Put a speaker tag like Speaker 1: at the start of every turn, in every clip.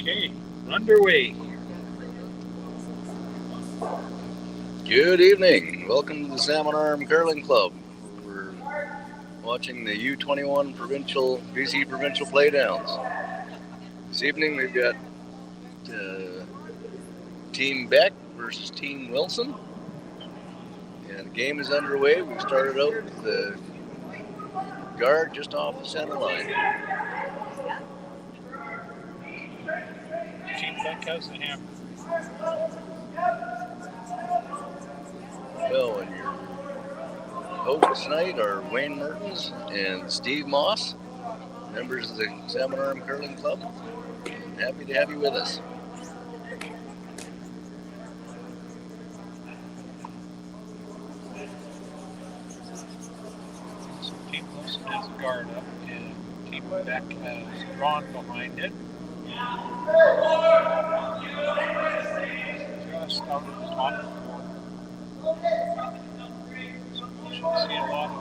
Speaker 1: Okay, underway.
Speaker 2: Good evening. Welcome to the Salmon Arm Curling Club. We're watching the U21 BC provincial playdowns. This evening we've got Team Beck versus Team Wilson. And the game is underway. We've started out with the guard just off the center line.
Speaker 1: Team Beck has the hammer.
Speaker 2: Well, and your hosts tonight are Wayne Mertens and Steve Moss, members of the Salmon Arm Curling Club. And happy to have you with us.
Speaker 1: So Team Wilson has the guard up, and Team Beck has drawn behind it. Just out of the top of the board. So we should see a lot of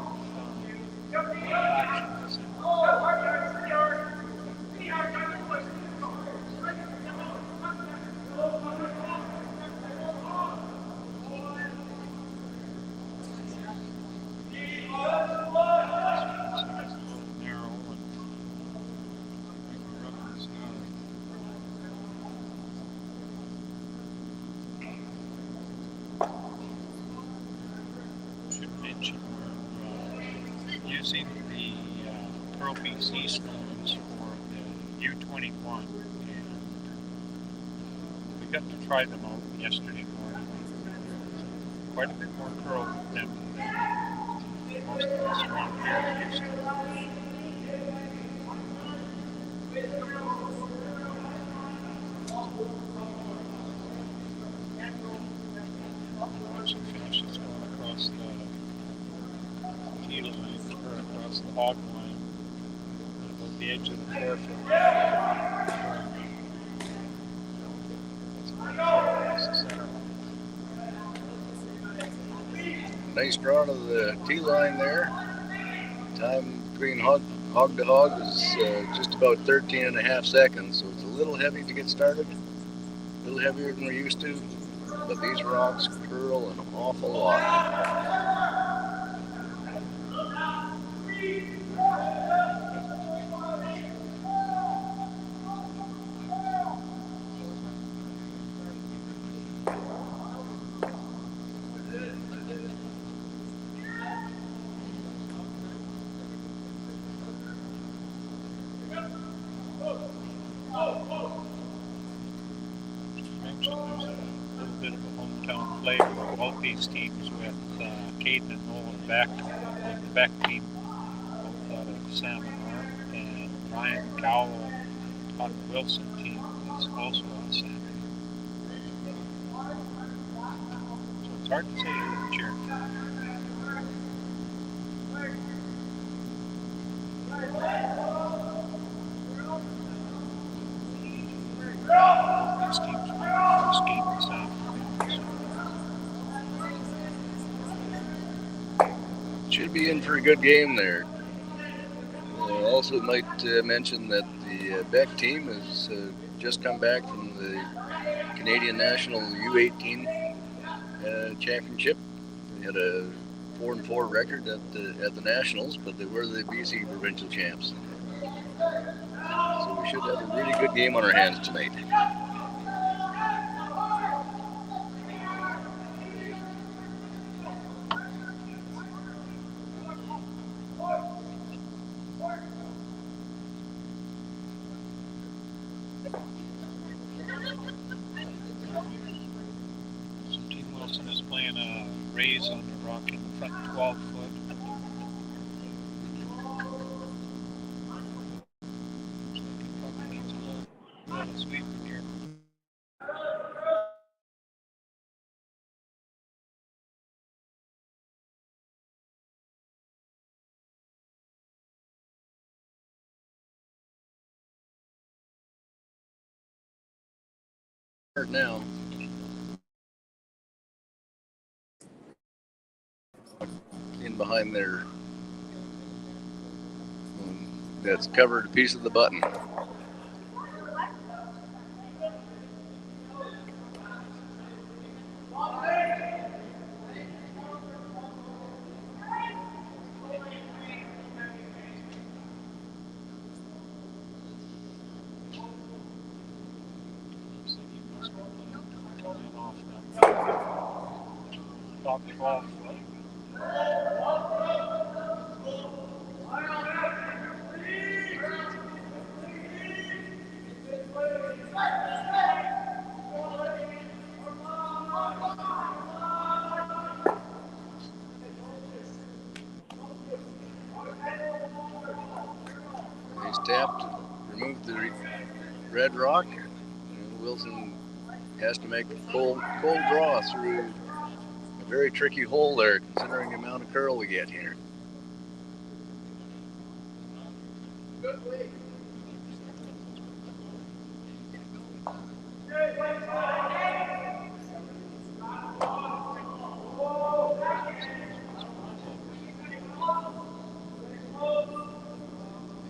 Speaker 1: action this evening. Using the Pro BC stones for the U21, and we got to try them out yesterday morning. Quite a bit more curl than most of us around here are used to. Watch the finishes going across the tee line, or across the hog line, about the edge of the forefoot. Across the center.
Speaker 2: Nice draw to the tee line there. Time between hog to hog is just about 13 and a half seconds, so it's a little heavy to get started, a little heavier than we're used to, but these rocks curl an awful lot.
Speaker 1: Both these teams with Caden and Nolan Beck, the Beck team, both out of Salmon Arm, and Ryan Cowell out of the Wilson team is also out of Salmon. So it's hard to say who to cheer for. Both these teams won the first game this afternoon.
Speaker 2: Should be in for a good game there. Also might mention that the Beck team has just come back from the Canadian National U18 Championship. They had a 4-4 record at the Nationals, but they were the BC provincial champs. So we should have a really good game on our hands tonight.
Speaker 1: Raise on the rock in the front 12 foot. Looks like it probably needs a little sweeping here.
Speaker 2: Now. In behind there, that's covered a piece of the button.
Speaker 1: top 12 foot.
Speaker 2: He's tapped, removed the red rock. And Wilson has to make a cold draw through a very tricky hole there, considering the amount of curl we get here.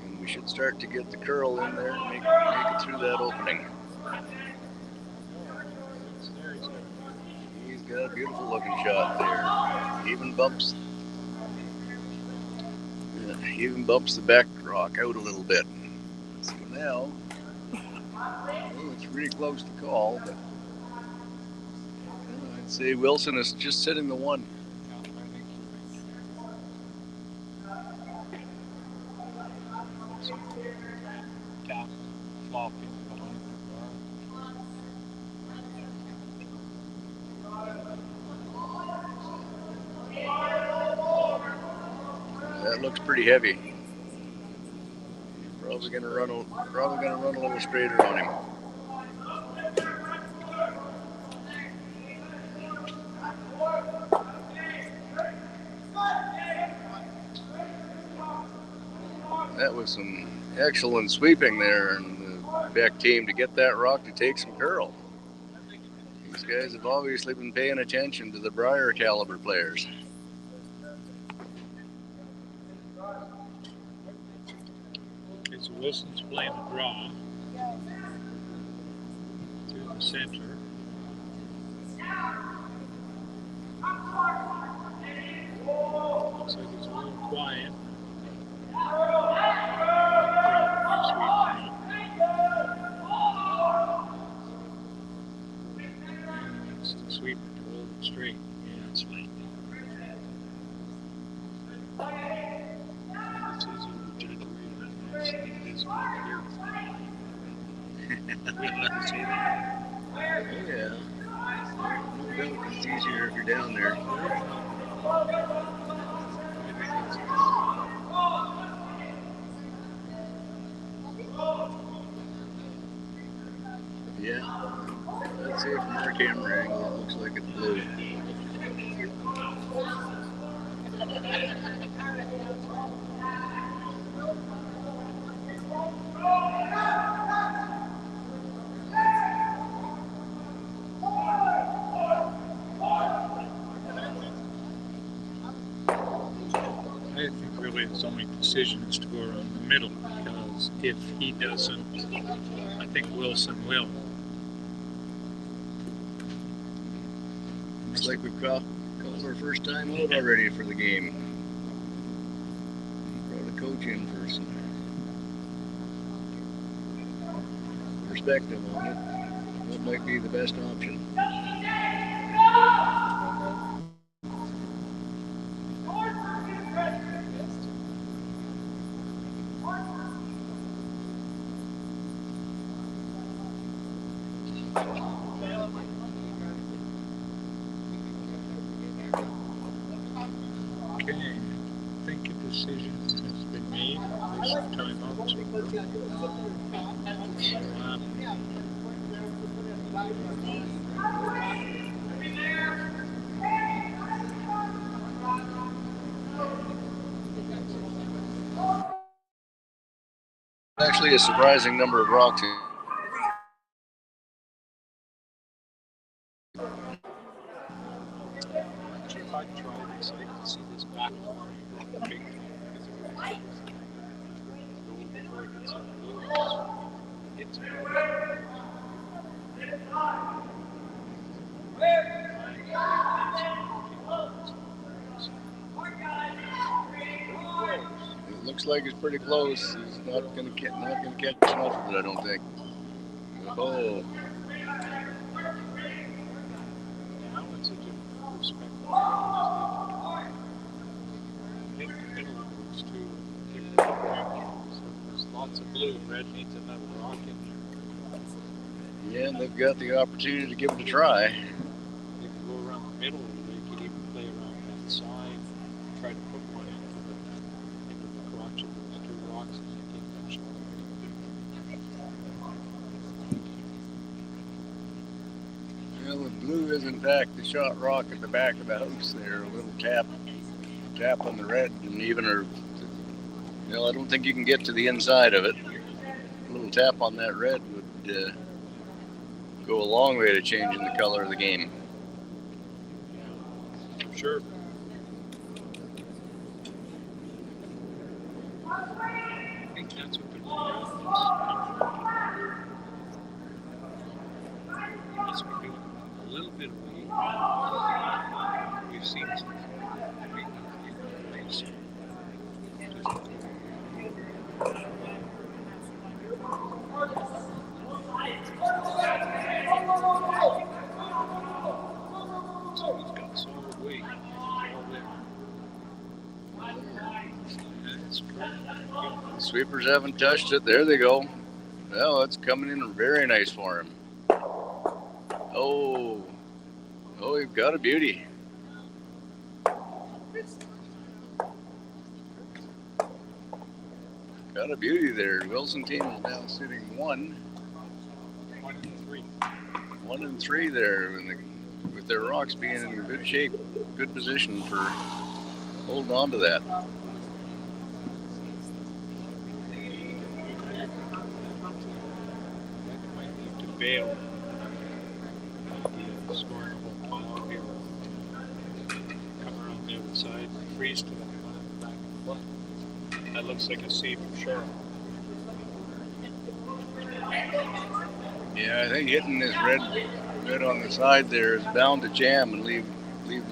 Speaker 2: And we should start to get the curl in there and make it through that opening. He's got a beautiful looking shot there. Even bumps the back rock out a little bit. So now, well, it's really close to call, but I'd say Wilson is just sitting the one. That looks pretty heavy. Probably gonna run a little straighter on him. That was some excellent sweeping there in the Beck team to get that rock to take some curl. These guys have obviously been paying attention to the Briar caliber players.
Speaker 1: Okay, so Wilson's playing a draw through the center. Looks like it's a little quiet. Sweep it to hold it straight. Yeah, it's fine. It's easy to judge this one here.
Speaker 2: Oh yeah. No doubt it's easier if you're down there. Yeah. Let's see from our camera angle, it looks like it's blue.
Speaker 1: I think really his only decision is to go around the middle, because if he doesn't, I think Wilson will.
Speaker 2: Looks like we've called our first time out already for the game. Brought a coach in for some perspective on it. What might be the best option?
Speaker 1: Okay, I think a decision has been made. There's timeouts.
Speaker 2: Actually, a surprising number of rocks.
Speaker 1: If I try this, I like to see this back big. It's
Speaker 2: It looks like it's pretty close. He's not gonna catch enough of it, I don't think. Oh.
Speaker 1: Now it's a suspect that I think the middle looks too thick. So there's lots of blue. Red needs another rock in there.
Speaker 2: Yeah, they've got the opportunity to give it a try.
Speaker 1: They could go around the middle, or they could even play around that side, try to put one into the crotch of those two rocks and make them shot.
Speaker 2: Well, the blue is in fact the shot rock at the back of the house there. A little tap on the red, and even I don't think you can get to the inside of it. A little tap on that red would go a long way to changing the color of the game.
Speaker 1: For sure. I think that's what they're doing. Must be doing a little bit of weed. We've seen some weed in place. So he's got solid weight. All there. That's true.
Speaker 2: Sweepers haven't touched it. There they go. Well, it's coming in very nice for him. Oh, you've got a beauty. Got a beauty there. Wilson team is now sitting 1
Speaker 1: and 3.
Speaker 2: 1 and 3 there, with their rocks being in good shape, good position for holding on to that.
Speaker 1: Might need to bail. Scoring a whole pile here. Come around the other side, freeze to the back of the foot. That looks like a C for sure.
Speaker 2: Yeah, I think hitting this red on the side there is bound to jam and leave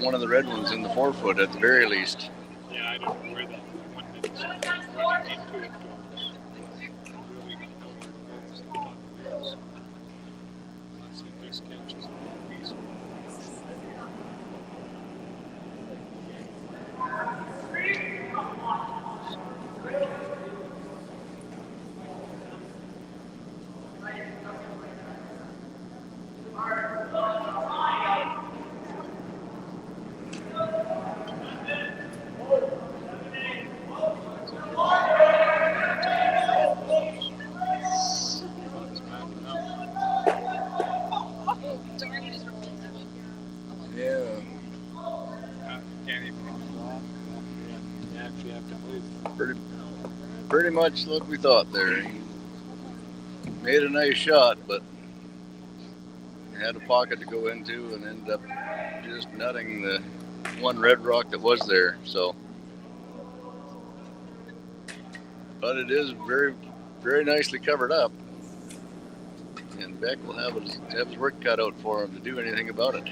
Speaker 2: one of the red ones in the forefoot at the very least.
Speaker 1: Yeah, I don't know where that one that's running into it goes. I really don't know where it goes. The top of it. Let's see if this catches a piece.
Speaker 2: Pretty much what we thought there. He made a nice shot, but had a pocket to go into and ended up just nutting the one red rock that was there. So, but it is very, very nicely covered up, and Beck will have his work cut out for him to do anything about it.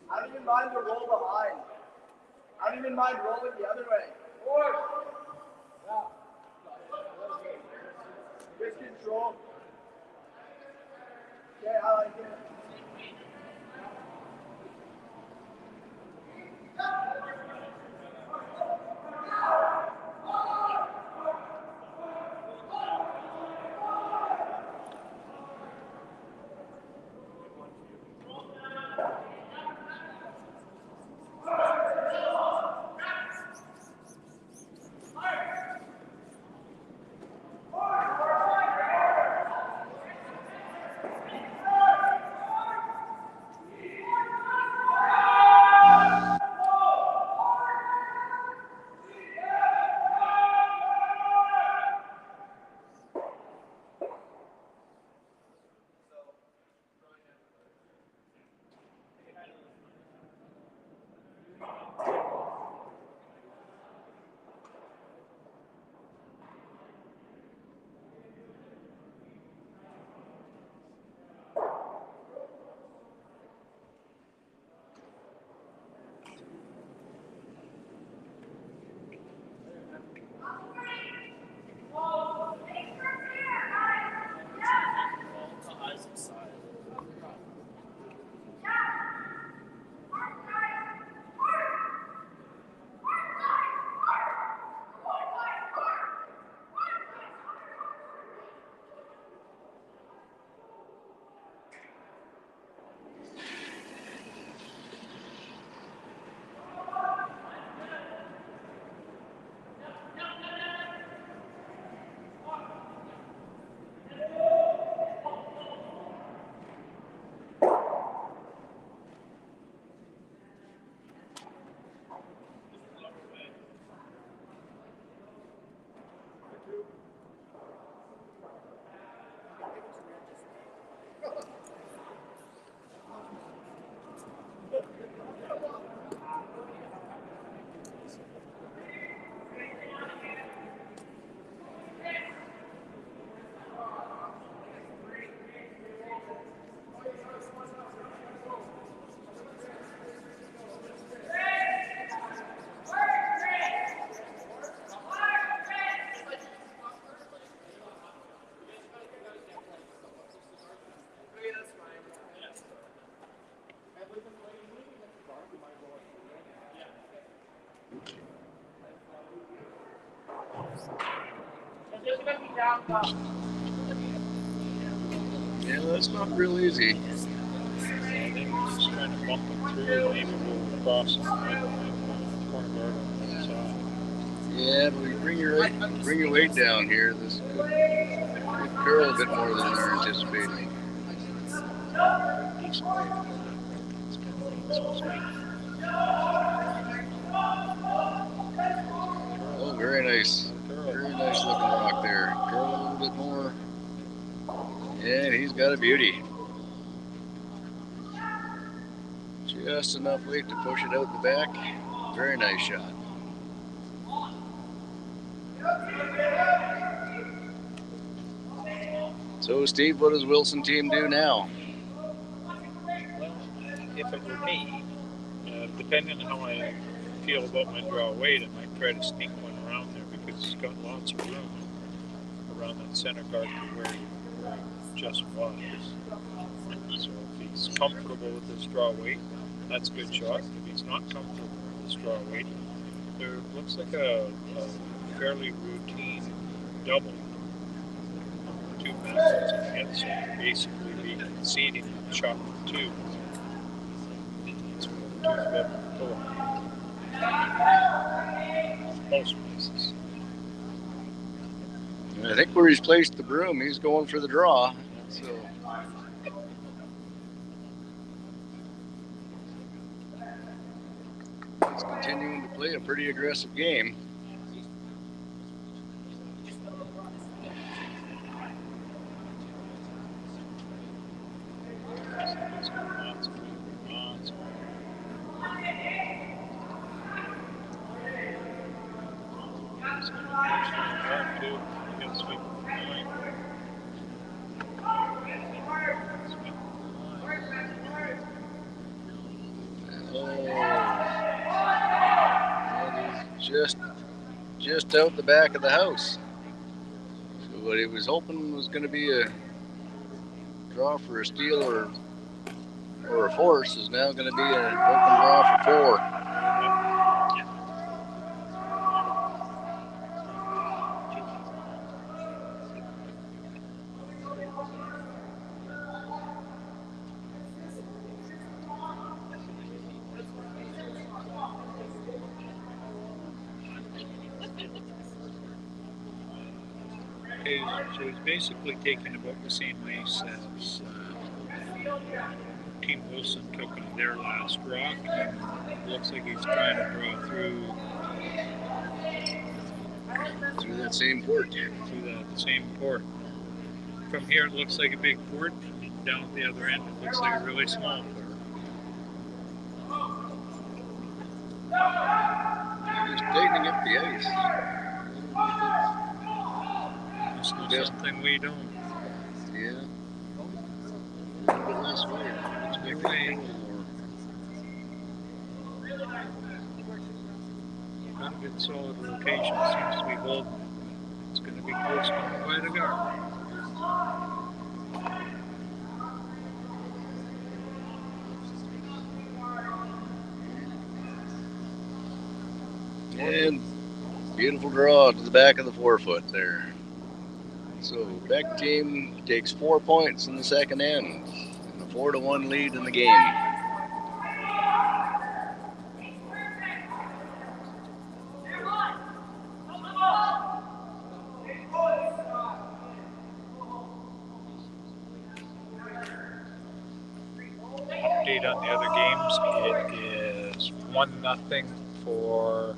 Speaker 3: I don't even mind the roll behind. I don't even mind rolling the other way. Yeah. Good control. Okay, I like it.
Speaker 2: Yeah, that's not real easy.
Speaker 1: They were just trying to bumping through, maybe we'll cross the corner guard on the other side.
Speaker 2: Yeah, but we bring your weight down here. This could curl a bit more than we were anticipating.
Speaker 1: Decent weight. It's kind of some sweet.
Speaker 2: Oh, very nice. Very nice looking rock there. Curl a little bit more. Yeah, he's got a beauty. Just enough weight to push it out the back. Very nice shot. So, Steve, what does Wilson team do now?
Speaker 1: Well, if it were me, depending on how I feel about my draw weight, I might try to sneak one around there because it's got lots of room around that center guard where he just was. So if he's comfortable with his draw weight, that's a good shot. If he's not comfortable with his draw weight, there looks like a fairly routine double. Two methods again, so basically be conceding the shot with two. It's two better pull most places.
Speaker 2: I think where he's placed the broom, he's going for the draw. So he's continuing to play a pretty aggressive game. Just out the back of the house. So what he was hoping was going to be a draw for a steal or a force is now going to be an open draw for four.
Speaker 1: So he's basically taking about the same race as Team Wilson took on their last rock. And it looks like he's trying to draw through
Speaker 2: that same port.
Speaker 1: From here, it looks like a big port. Down at the other end, it looks like a really small port.
Speaker 2: He's tightening up the ice.
Speaker 1: Something we don't.
Speaker 2: Yeah. A little bit less weight. It's big weight.
Speaker 1: Not a good solid rotation. Seems to be holding. It's going to be close by the guard.
Speaker 2: And beautiful draw to the back of the forefoot there. So Beck team takes 4 points in the second end and a 4-1 lead in the game.
Speaker 1: Update on the other games. It is 1-0 for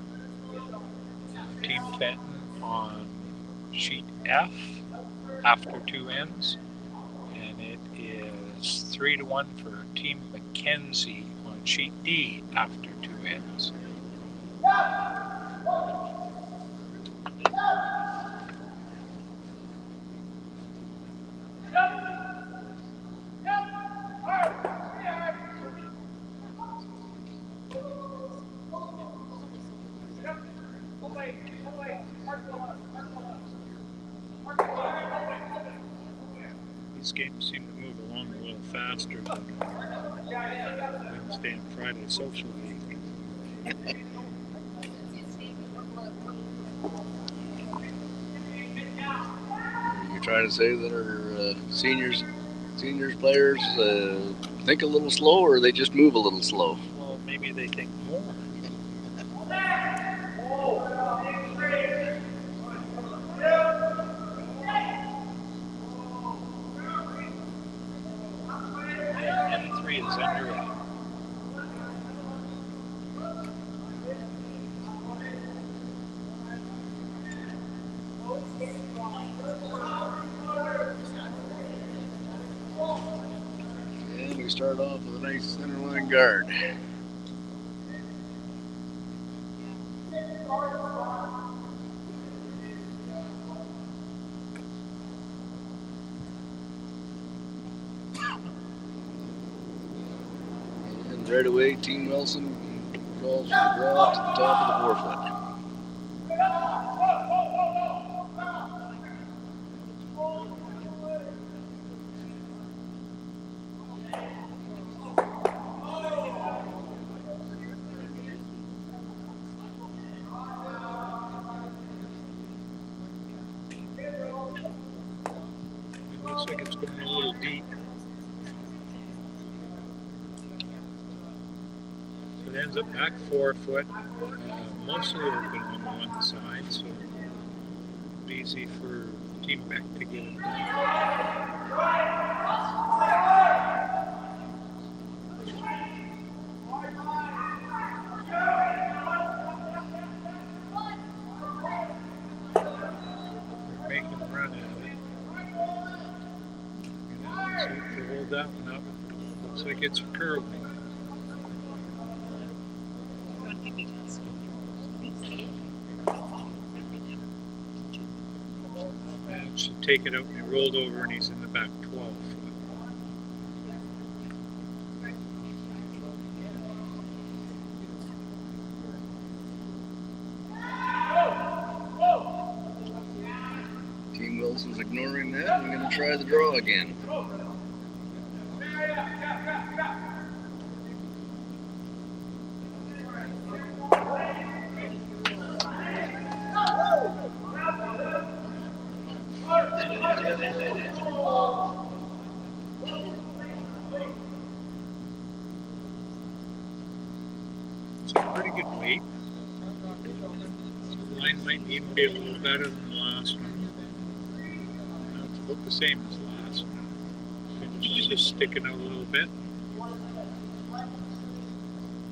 Speaker 1: Team Fenton on sheet F after two ends, and it is 3-1 for Team Mackenzie on sheet D after two ends. These games seem to move along a little faster than Wednesday and Friday social league.
Speaker 2: You're trying to say that our seniors seniors players think a little slow, or they just move a little slow?
Speaker 1: Well, maybe they think more. M3 is underway.
Speaker 2: And we start off with a nice center line guard. And right away, Team Wilson calls for the draw to the top of the 4-foot.
Speaker 1: Looks like it's going a little deep. So it ends up back 4 foot, mostly open on one side, so easy for Team Beck to get it done. They're making a run at it. See if they hold that one up. Looks like it's curling. Managed to take it out and he rolled over and he's in the back 12 foot.
Speaker 2: Team Wilson's ignoring that. I'm going to try the draw again.
Speaker 1: It's a pretty good weight. The line might even be a little better than the last one. It's about the same as the last one. It's just sticking out a little bit.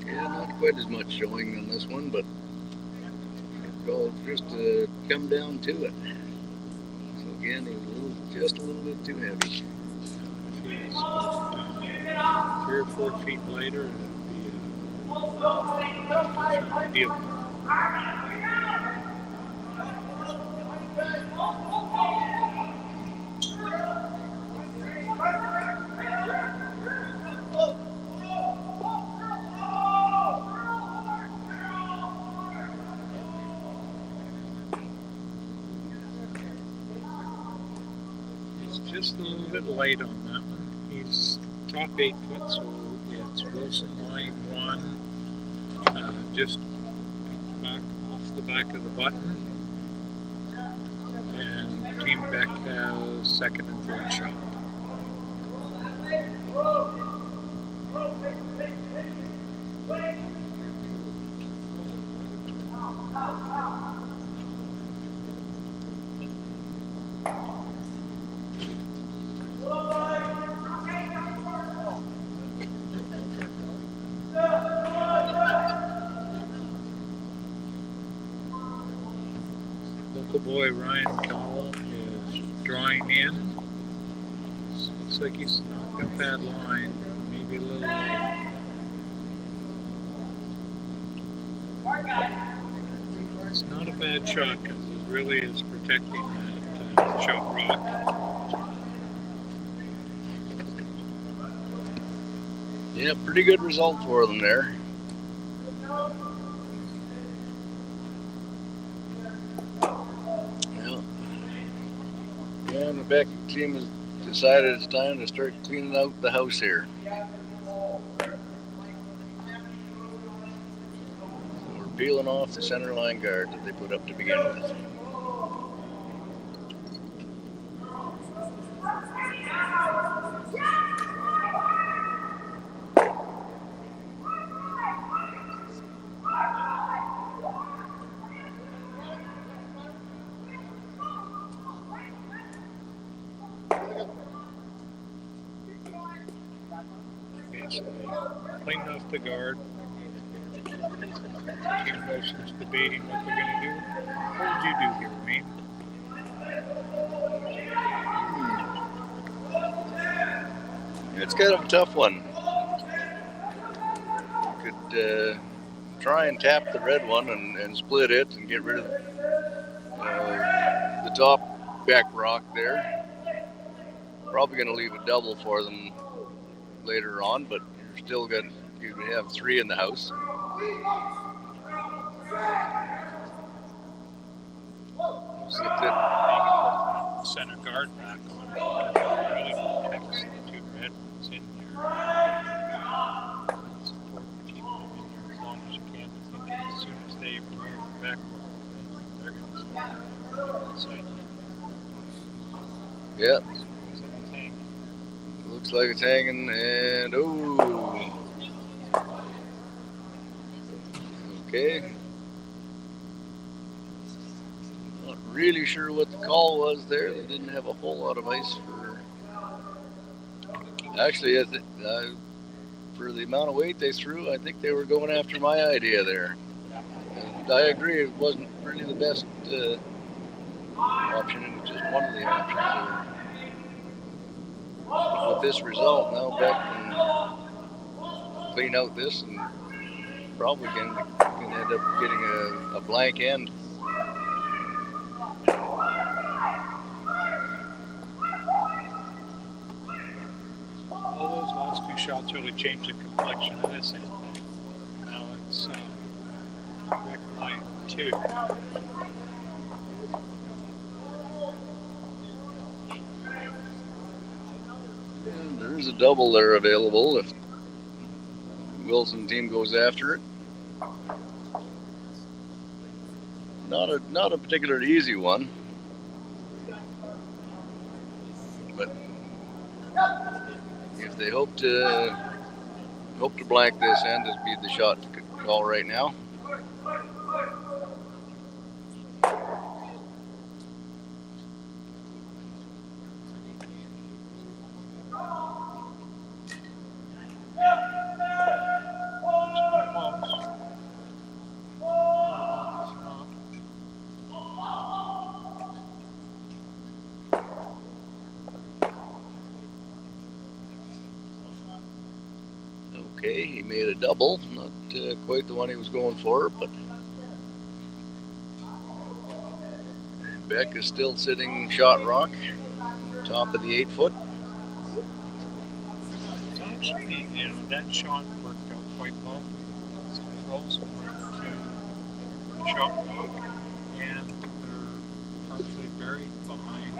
Speaker 2: Yeah, not quite as much showing on this one, but it's just come down to it. So again, it was just a little bit too heavy.
Speaker 1: If he's 3 or 4 feet lighter, it would be a deal. Just a little bit light on that one. He's top 8 foot, so it's Wilson line 1, just back off the back of the button. And Team Beck has second and third shot. Local boy Ryan Cowell is drawing in. Looks like he's not got that line, maybe a little low. It's not a bad shot because it really is protecting that shot rock.
Speaker 2: Yeah, pretty good result for them there. And the Beck team has decided it's time to start cleaning out the house here. We're peeling off the center line guard that they put up to begin with.
Speaker 1: Okay, so they cleaned off the guard. Team Wilson's debating what they're going to do. What would you do here, Wayne?
Speaker 2: It's kind of a tough one. You could try and tap the red one and split it and get rid of the top back rock there. Probably going to leave a double for them later on, but you're still going to have 3 in the house.
Speaker 1: See if they center guard back on it. Really protects the 2 red ones in there. It's important to keep them in there as long as you can. I think as soon as they remove the back row, they're going to start inside.
Speaker 2: Yeah. Looks like it's hanging, and oh. Okay. Not really sure what the call was there. They didn't have a whole lot of ice for. Actually, for the amount of weight they threw, I think they were going after my idea there. And I agree, it wasn't really the best option, it was just one of the options there. But with this result, now Beck can clean out this and probably can end up getting a blank end.
Speaker 1: All those last 2 shots really changed the complexion of this end. Now it's Beck line 2.
Speaker 2: And there's a double there available if Wilson team goes after it. Not a particularly easy one, but if they hope to blank this end, it'd be the shot to call right now. Okay, he made a double, not quite the one he was going for, but Beck is still sitting shot rock, top of the 8 foot.
Speaker 1: Actually, that shot worked out quite well. So Wilson went to the shot rock, and they're partially buried behind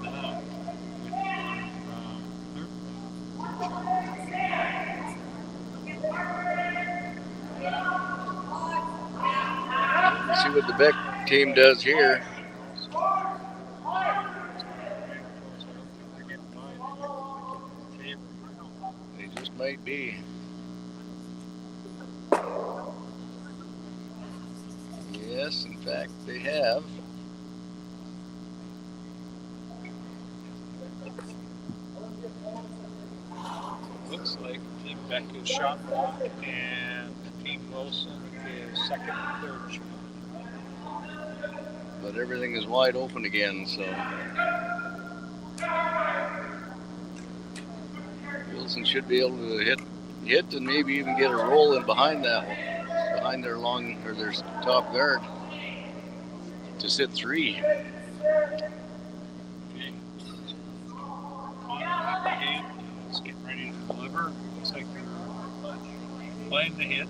Speaker 1: that with their shot.
Speaker 2: Let's see what the Beck team does here. They just might be. Yes, in fact, they have.
Speaker 1: Looks like Team Beck is shot rock, and Team Wilson is second and third shot.
Speaker 2: But everything is wide open again, so Wilson should be able to hit and maybe even get a roll in behind that one, behind their their top guard to sit 3.
Speaker 1: Okay. Let's get ready to deliver. Looks like they're playing the hit.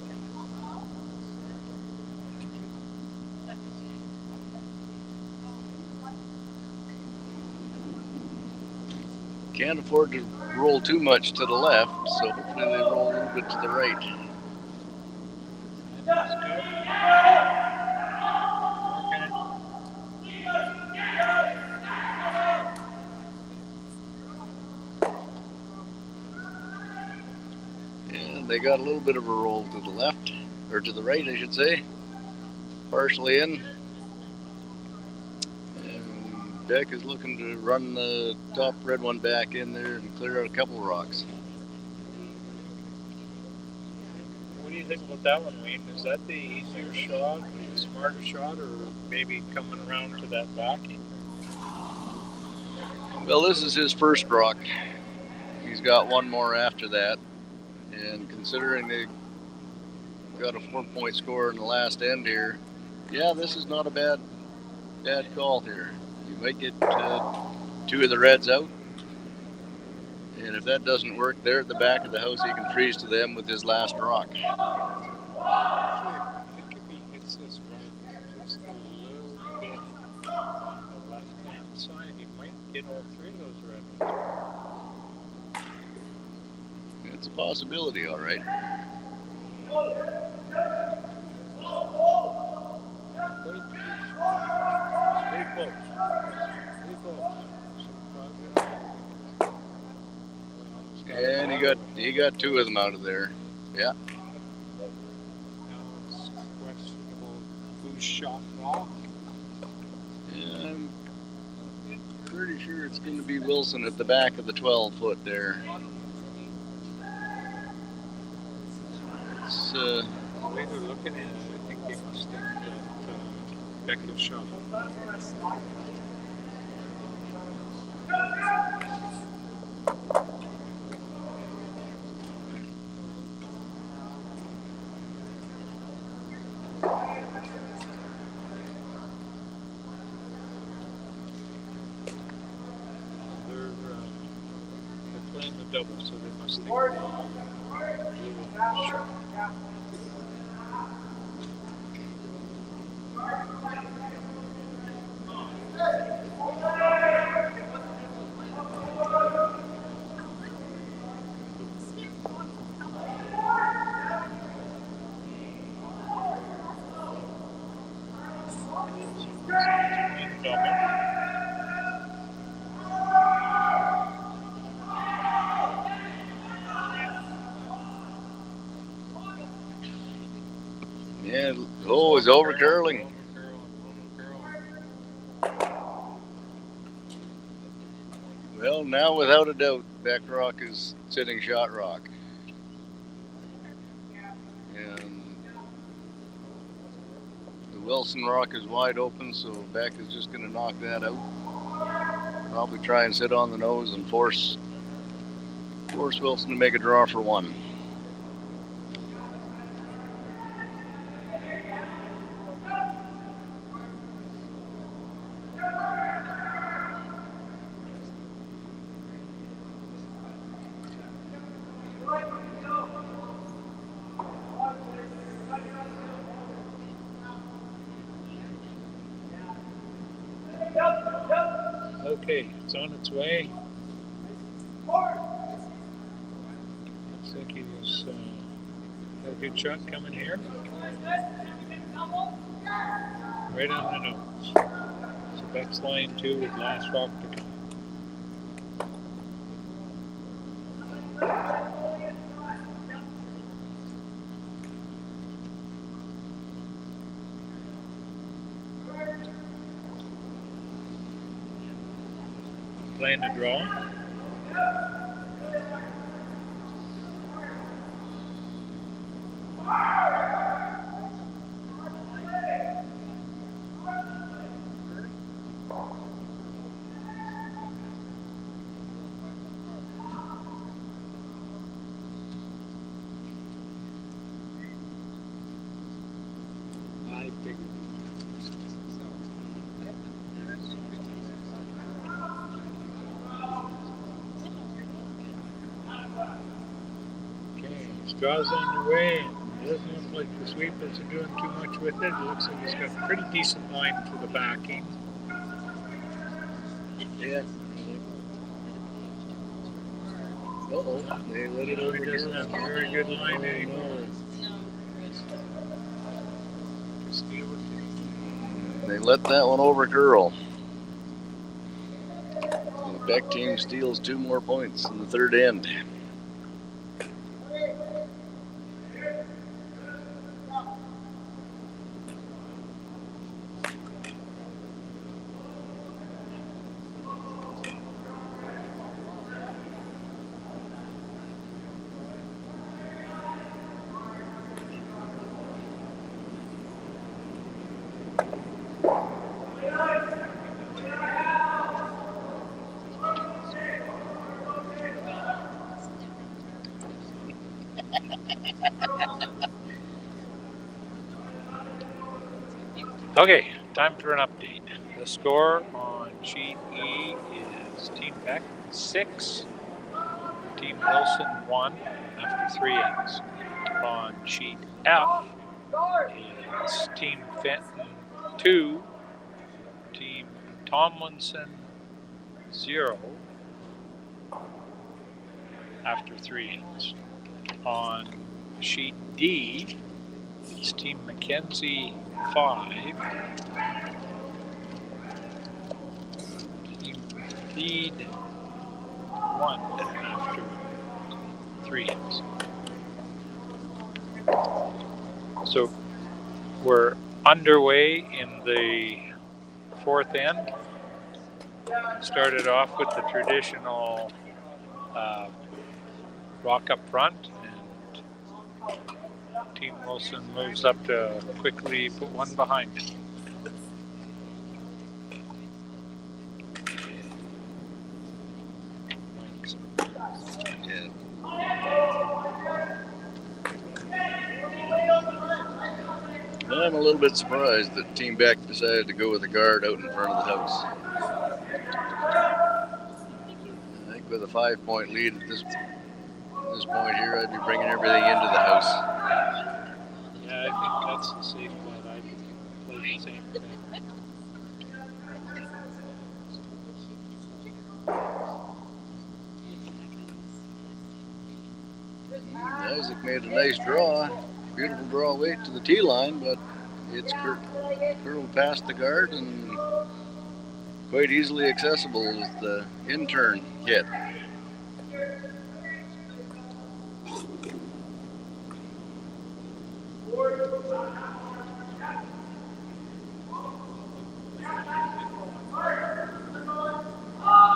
Speaker 2: Can't afford to roll too much to the left, so hopefully they roll a little bit to the right.
Speaker 1: That's good.
Speaker 2: And they got a little bit of a roll to the left, or to the right, I should say. Partially in. And Beck is looking to run the top red one back in there and clear out a couple rocks.
Speaker 1: What do you think about that one, Wayne? Is that the easier shot, the smarter shot, or maybe coming around to that backing?
Speaker 2: Well, this is his first rock. He's got one more after that. And considering they got a 4-point score in the last end here, yeah, this is not a bad call here. You might get 2 of the reds out. And if that doesn't work, there at the back of the house, he can freeze to them with his last rock.
Speaker 1: Actually, I think if he hits this right just a little bit on the left-hand side, he might get all 3 of those red ones.
Speaker 2: It's a possibility, all right.
Speaker 1: Stay close. Stay close.
Speaker 2: And he got 2 of them out of there. Yeah.
Speaker 1: Now it's questionable who's shot rock.
Speaker 2: Yeah, I'm pretty sure it's going to be Wilson at the back of the 12-foot there. It's
Speaker 1: The way they're looking at it, I think they must think that Beck is shot. They're playing the double, so they must think blue is shot.
Speaker 2: Yeah, oh, it's over curling. Well, now without a doubt, Beck rock is sitting shot rock. And the Wilson rock is wide open, so Beck is just going to knock that out. Probably try and sit on the nose and force Wilson to make a draw for 1.
Speaker 1: Okay, it's on its way. Looks like he's got a good shot coming here. Right on the nose. So Beck's line 2 with last rock to come. Playing the draw. I figured. Draws on the way. It doesn't look like the sweepers are doing too much with it. It looks like he's got a pretty decent line for the backing.
Speaker 2: Yeah. Uh-oh, they let it over.
Speaker 1: He doesn't have a very good line anymore. Just deal with it.
Speaker 2: They let that one over curl. The Beck team steals 2 more points in the 3rd end.
Speaker 1: Okay, time for an update. The score on sheet E is Team Beck 6, Team Wilson 1 after 3 innings. On sheet F is Team Fenton 2, Team Tomlinson 0 after 3 innings. On sheet D, it's Team Mackenzie 5, Team Feed 1 after 3 innings. So we're underway in the 4th end. Started off with the traditional rock up front, and Team Wilson moves up to quickly put one behind it.
Speaker 2: I'm a little bit surprised that Team Beck decided to go with a guard out in front of the house. I think with a 5-point lead at this point here, I'd be bringing everything into the house.
Speaker 1: Yeah, I think that's the safe bet. I'd play the same thing.
Speaker 2: Isaac made a nice draw. Beautiful draw weight to the tee line, but it's curled past the guard and quite easily accessible with the in-turn hit.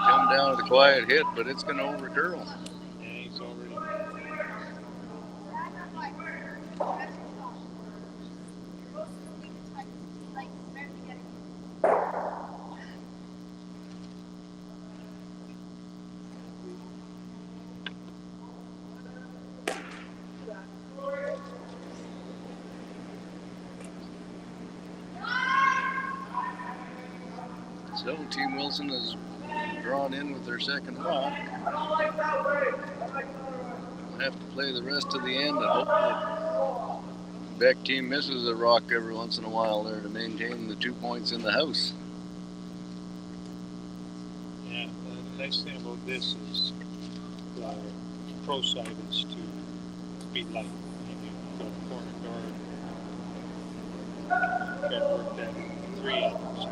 Speaker 2: Come down with a quiet hit, but it's going to over-curl.
Speaker 1: Yeah, he's already.
Speaker 2: So Team Wilson is drawn in with their second rock. We'll have to play the rest of the end and hope that the Beck team misses a rock every once in a while there to maintain the 2 points in the house.
Speaker 1: Yeah, the nice thing about this is the pro side is to be light. You've got a corner guard. Got to work that 3 innings.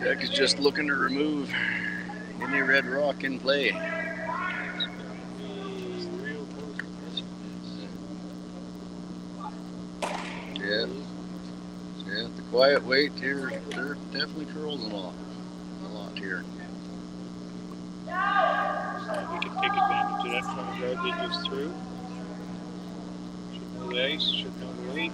Speaker 2: Beck is just looking to remove any red rock in play. Yeah, the quiet weight here, there definitely curls a lot here.
Speaker 1: We can take advantage of that front guard they just threw. Should know the ice, should know the weight.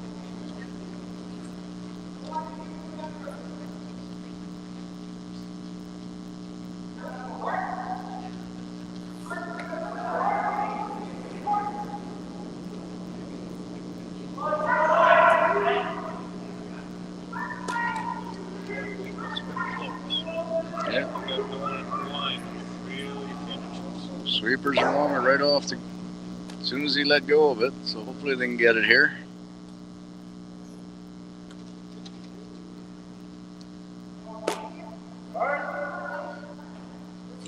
Speaker 2: Sweepers are on it right off as soon as he let go of it, so hopefully they can get it here.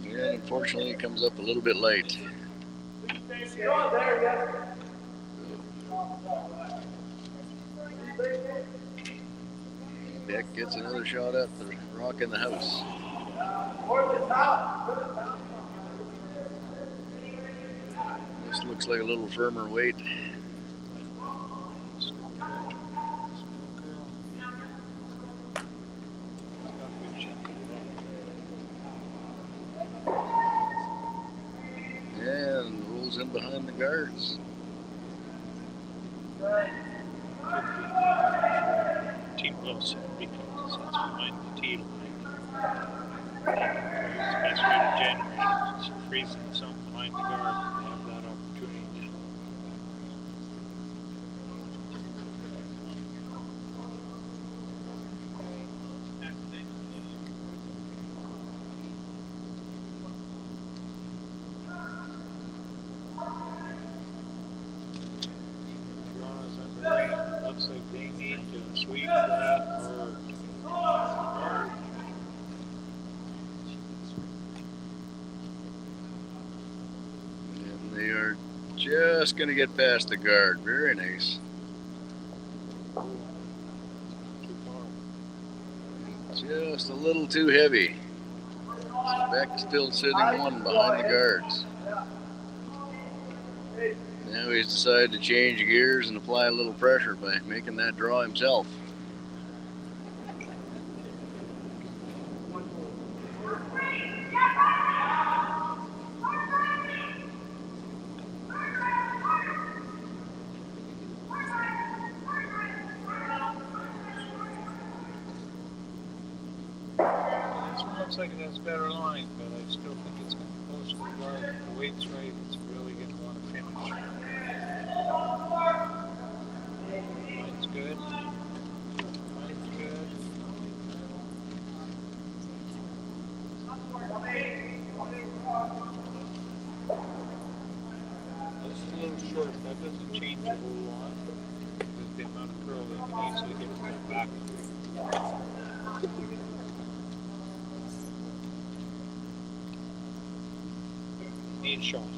Speaker 2: Yeah, unfortunately it comes up a little bit late. Beck gets another shot at the rock in the house. This looks like a little firmer weight. goes in behind the guards.
Speaker 1: Team Wilson because it's behind the tee line. It's the best way to generate it. Just freezing something behind the guard. They have that opportunity. Draws underway. Looks like they need to sweep that or guard.
Speaker 2: And they are just going to get past the guard. Very nice.
Speaker 1: Too far.
Speaker 2: Just a little too heavy. Beck still sitting one behind the guards. Now he's decided to change gears and apply a little pressure by making that draw himself.
Speaker 1: This one looks like it has better line, but I still think it's going to be close to the guard. If the weight's right, it's really going to want to finish. Line's good. Line's good. That's a little short. That doesn't change a whole lot. With the amount of curl, they can easily get it back. Need shot.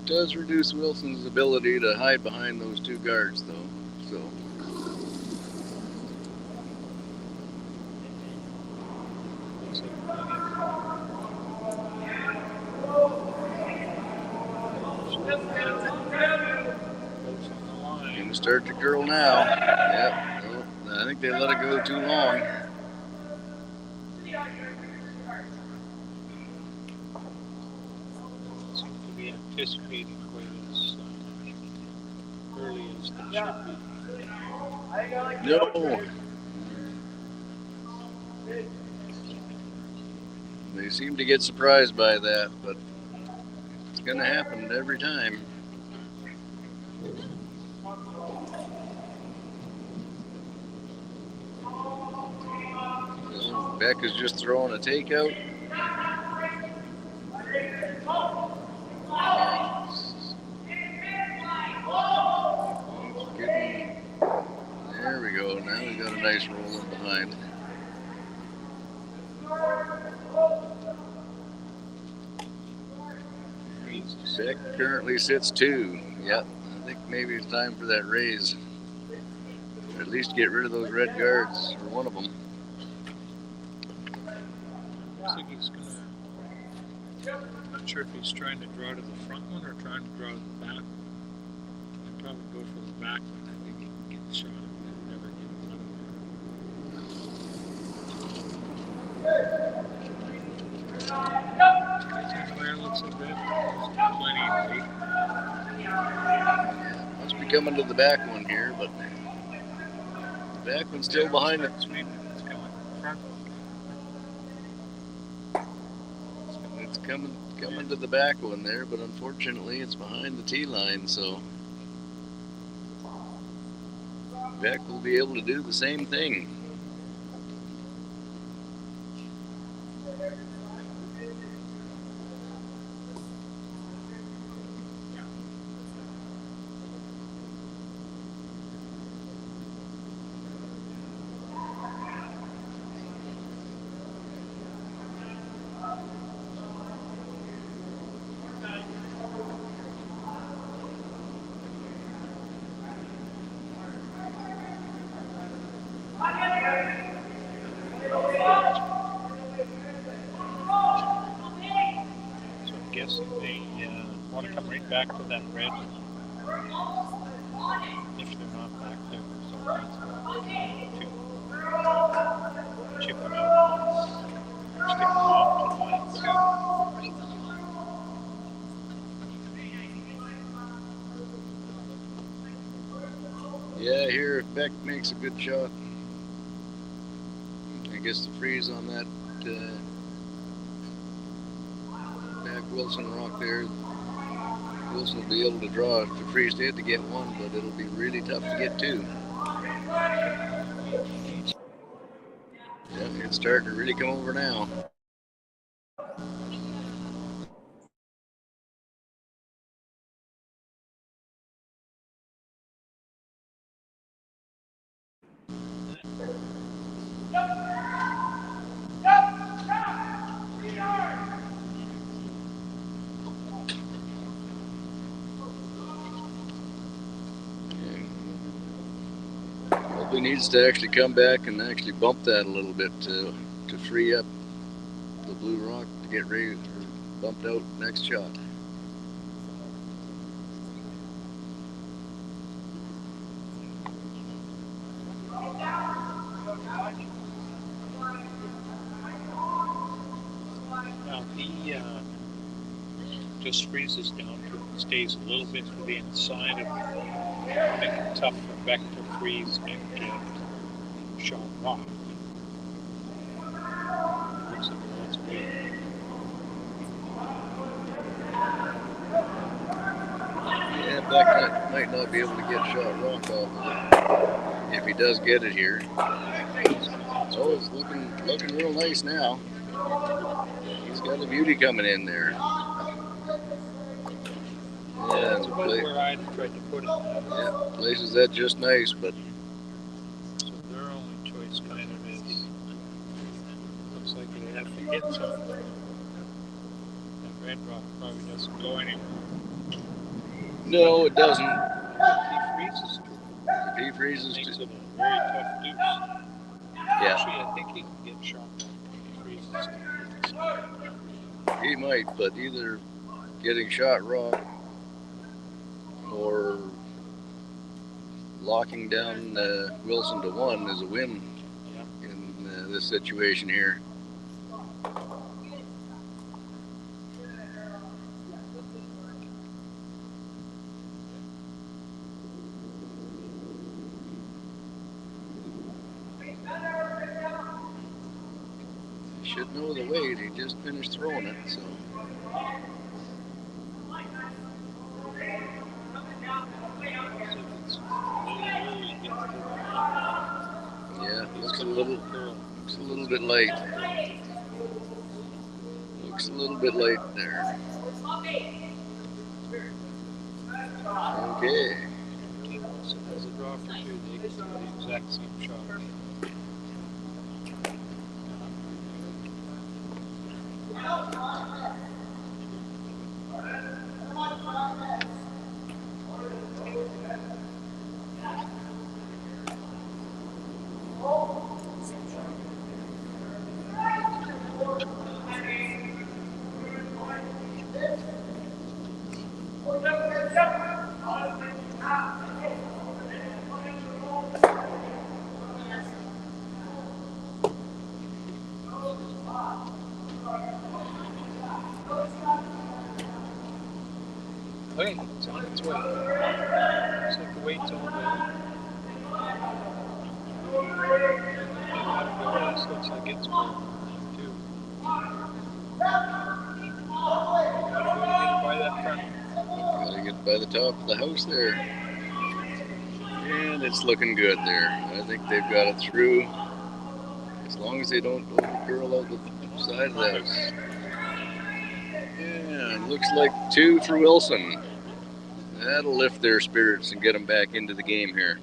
Speaker 2: Does reduce Wilson's ability to hide behind those two guards, though. So
Speaker 1: Looks like plenty. Goes on the line.
Speaker 2: gonna start to curl now. Yep. Well, I think they let it go too long.
Speaker 1: Seem to be anticipating quite as early as they should be.
Speaker 2: No. They seem to get surprised by that, but it's gonna happen every time. So Beck is just throwing a takeout. There we go. Now we got a nice roll in behind. Beck currently sits 2. Yep. I think maybe it's time for that raise. Or at least get rid of those red guards, or one of them.
Speaker 1: Looks like he's gonna. I'm not sure if he's trying to draw to the front one or trying to draw to the back. I'd probably go for the back one. I think he can get the shot and never get one of them. Anywhere looks like that. There's plenty of weight.
Speaker 2: Must be coming to the back one here, but the back one's still behind it.
Speaker 1: Sweep. It's going front.
Speaker 2: It's coming to the back one there, but unfortunately it's behind the tee line, so Beck will be able to do the same thing.
Speaker 1: So I'm guessing they want to come right back to that red. If they're not back there, so it's to chip them out. Stick them off to line 2.
Speaker 2: Yeah, here if Beck makes a good shot, I guess the freeze on that back Wilson rock there, Wilson will be able to draw if the freeze did to get one, but it'll be really tough to get two. Yeah, it's starting to really come over now. Probably needs to actually come back and actually bump that a little bit to free up the blue rock to get ready for bumped out next shot.
Speaker 1: Now he just freezes down to stays a little bit to the inside of it, make it tough for Beck to freeze and get shot rock. Looks like he wants to wait.
Speaker 2: Yeah, Beck might not be able to get shot rock off of it if he does get it here. So it's looking real nice now. He's got a beauty coming in there. Yeah,
Speaker 1: That's about where I'd tried to put it.
Speaker 2: Yeah, places that just nice, but
Speaker 1: so their only choice kind of is looks like they have to hit something. That red rock probably doesn't go anywhere.
Speaker 2: no, it doesn't.
Speaker 1: If he freezes to it.
Speaker 2: If he freezes
Speaker 1: Makes
Speaker 2: to
Speaker 1: it a very tough deuce.
Speaker 2: Yeah.
Speaker 1: Actually, I think he can get shot if he freezes to it.
Speaker 2: He might, but either getting shot rock or locking down Wilson to one is a win in this situation here. He should know the weight. He just finished throwing it, so. Yeah, looks a little bit late. Looks a little bit late there. Okay.
Speaker 1: So as a draw for two, they can do the exact same shot. Okay, it's on its way. Looks like the weight's all there. This looks like it's full too. Gotta get by that front.
Speaker 2: Gotta get by the top of the house there. And it's looking good there. I think they've got it through. As long as they don't curl out the side of the house. Yeah, it looks like two for Wilson. That'll lift their spirits and get them back into the game here.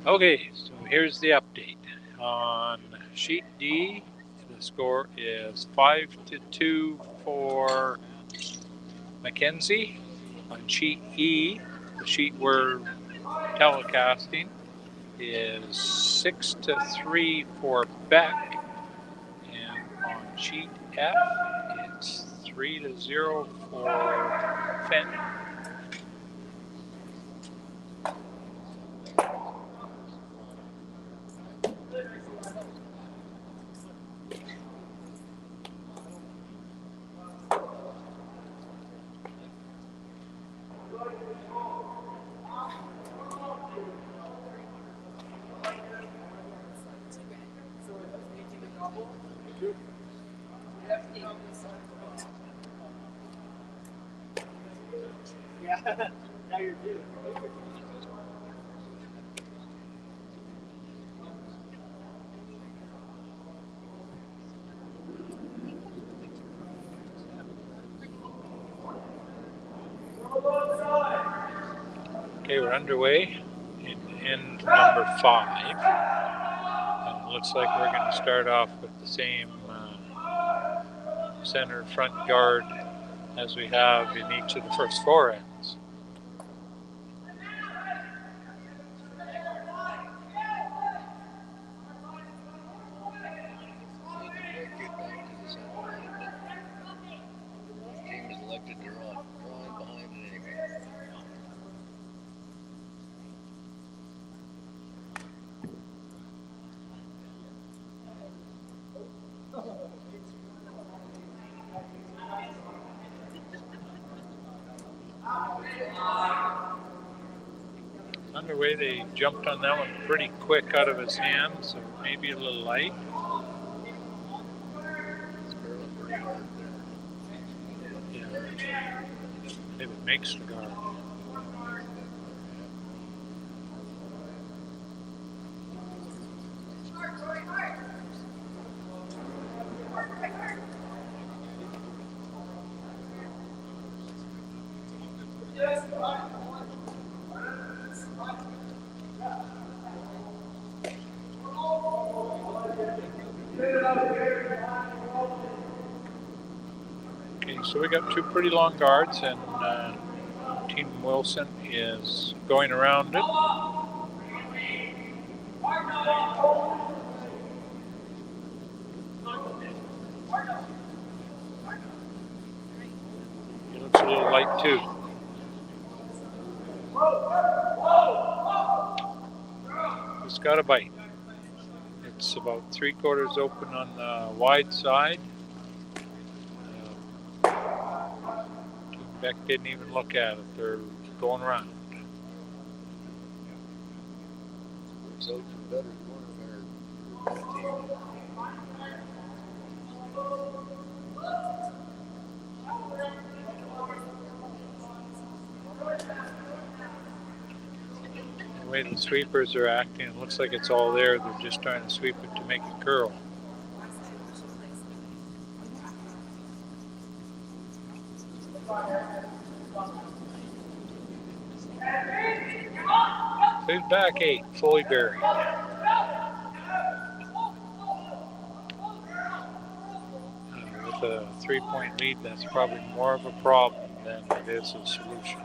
Speaker 1: Okay, so here's the update. On sheet D, the score is 5-2 for Mackenzie. On sheet E, the sheet we're telecasting, is 6-3 for Beck. And on sheet F, it's 3-0 for Fenton.
Speaker 3: Yeah, now you're due.
Speaker 1: Okay, we're underway in end number 5. And it looks like we're going to start off with the same center front guard as we have in each of the first 4 ends.
Speaker 2: Team is elected to draw in behind it anyway.
Speaker 1: Underway, they jumped on that one pretty quick out of his hand, so maybe a little light.
Speaker 2: It's curling pretty hard there.
Speaker 1: Yeah. If it makes the guard. Okay, so we got 2 pretty long guards, and Team Wilson is going around it. It looks a little light too. It's got a bite. It's about 3/4 open on the wide side. Team Beck didn't even look at it. They're going around.
Speaker 2: Works out for better corner team.
Speaker 1: The way the sweepers are acting, it looks like it's all there. They're just trying to sweep it to make it curl. So he's back 8, fully buried. With a 3-point lead, that's probably more of a problem than it is a solution.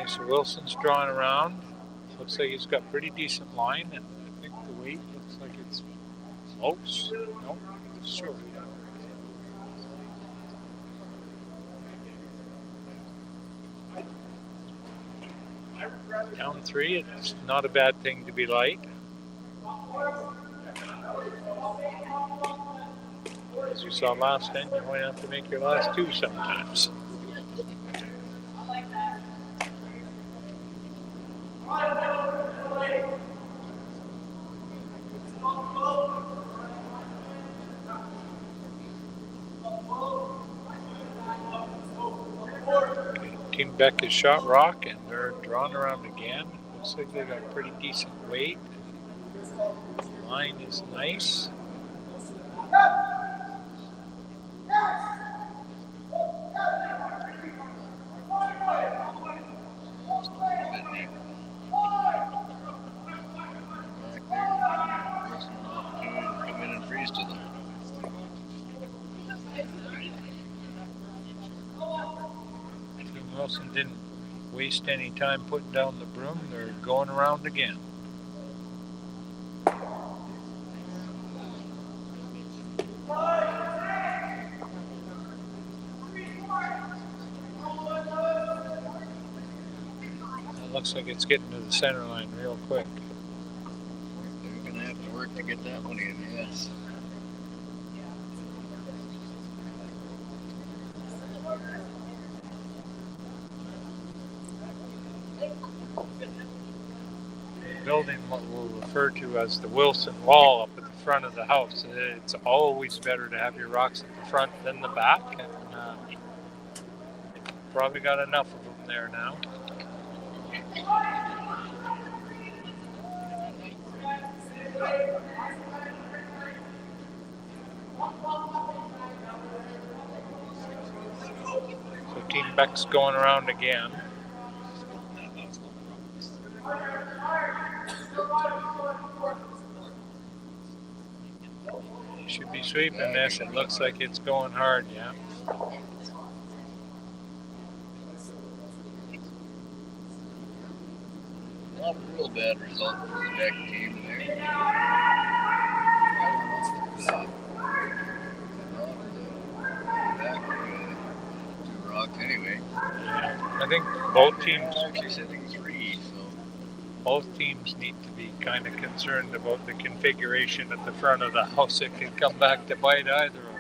Speaker 1: So Wilson's drawing around. Looks like he's got pretty decent line, and I think the weight looks like it's close. No, it's short. Down 3, it's not a bad thing to be light. As you saw last time, you might have to make your last 2 sometimes. Team Beck has shot rock, and they're drawn around again. Looks like they got pretty decent weight. The line is nice. Wilson didn't waste any time putting down the broom. They're going around again. Looks like it's getting to the center line real quick.
Speaker 2: They're going to have to work to get that one in, yes.
Speaker 1: Building what we'll refer to as the Wilson Wall up at the front of the house. It's always better to have your rocks at the front than the back, and probably got enough of them there now. So Team Beck's going around again. Should be sweeping this. It looks like it's going hard, yeah.
Speaker 2: Not a real bad result for the Beck team there. Back two rocks anyway.
Speaker 1: Yeah. I think both teams.
Speaker 2: She's hitting 3, so.
Speaker 1: Both teams need to be kind of concerned about the configuration at the front of the house. It can come back to bite either of them.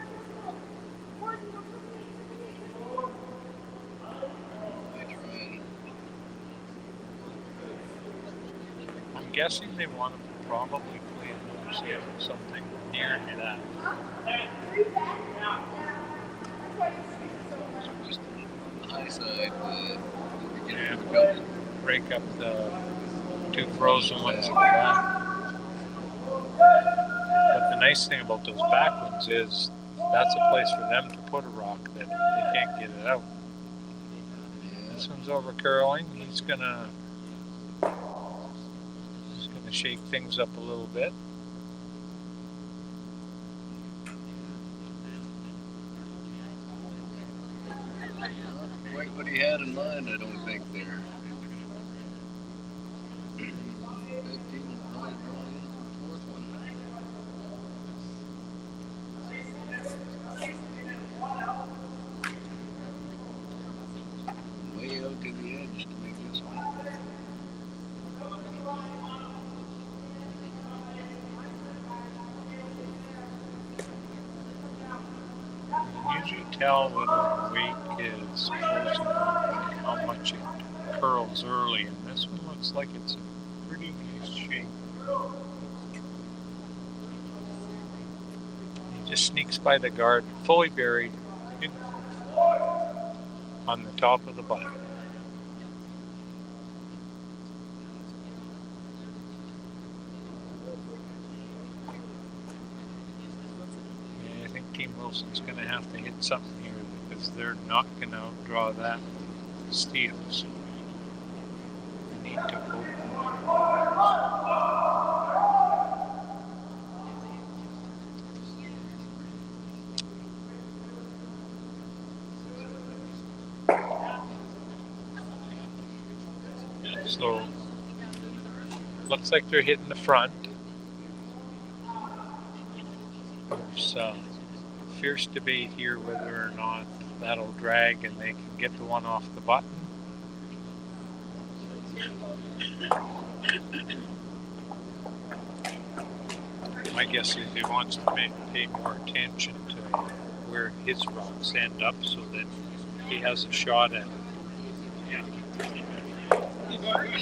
Speaker 1: I'm guessing they want to probably play a loose hit or something near to that.
Speaker 2: So just on the high side,
Speaker 1: Yeah, break up the 2 frozen ones in the back. But the nice thing about those back ones is that's a place for them to put a rock that they can't get it out. This one's over curling. He's gonna shake things up a little bit.
Speaker 2: Not quite what he had in mind, I don't think there. 15 fourth one. Way out to the edge to make this one.
Speaker 1: You can usually tell whether a weight is frozen by how much it curls early, and this one looks like it's in pretty nice shape. He just sneaks by the guard, fully buried on the top of the butt. I think Team Wilson's going to have to hit something here because they're not going to outdraw that steals. They need to hope. So looks like they're hitting the front. There's fierce debate here whether or not that'll drag and they can get the one off the button. My guess is he wants to pay more attention to where his rocks end up so that he has a shot at it.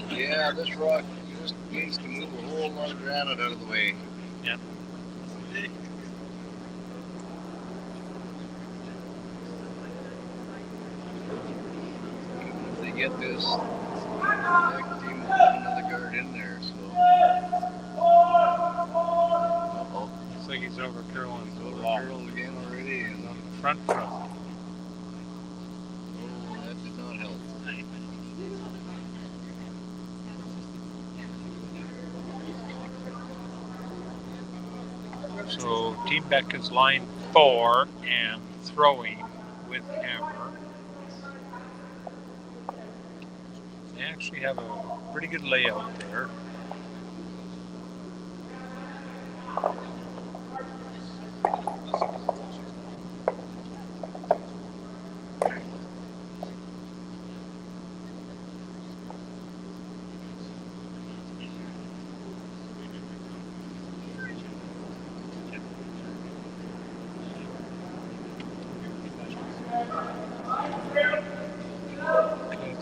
Speaker 2: Yeah, this rock just needs to move a whole lot of granite out of the way.
Speaker 1: Yeah.
Speaker 2: If they get this, the Beck team will put another guard in there, so. Uh-oh.
Speaker 1: Looks like he's over curling.
Speaker 2: He's over curled again already, and
Speaker 1: On the front.
Speaker 2: oh, that did not help.
Speaker 1: So Team Beck is line 4 and throwing with hammer. They actually have a pretty good layout there.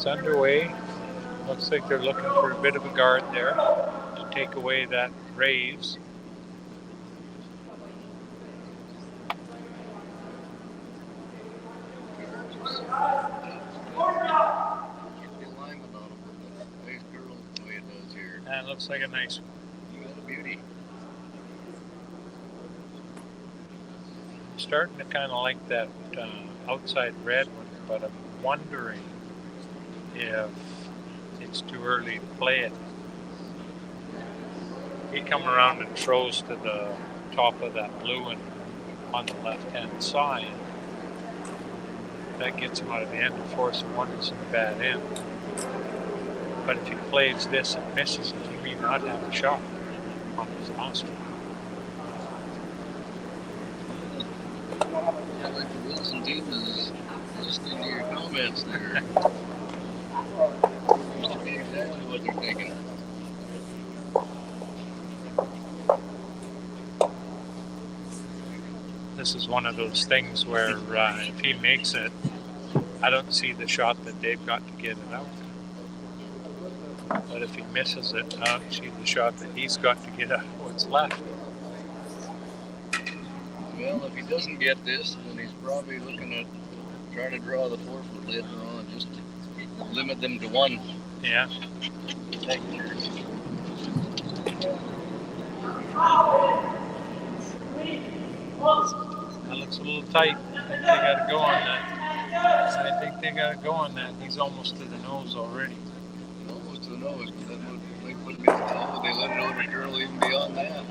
Speaker 1: It's underway. Looks like they're looking for a bit of a guard there to take away that raise. That looks like a nice one.
Speaker 2: You got a beauty.
Speaker 1: I'm starting to kind of like that outside red one, but I'm wondering if it's too early to play it. He come around and throws to the top of that blue one on the left-hand side. That gets him out of the end. The force of one is in the bad end. But if he plays this and misses it, he may not have a shot on his last one.
Speaker 2: Yeah, like the Wilson team is listening to your comments there. Seems to be exactly what they're thinking.
Speaker 1: This is one of those things where if he makes it, I don't see the shot that they've got to get it out. But if he misses it, I don't see the shot that he's got to get out what's left.
Speaker 2: Well, if he doesn't get this, then he's probably looking at trying to draw the forfeit later on, just to limit them to one.
Speaker 1: Yeah. That looks a little tight. I think they got to go on that. He's almost to the nose already.
Speaker 2: Almost to the nose, but that would be they let it over curl even beyond that.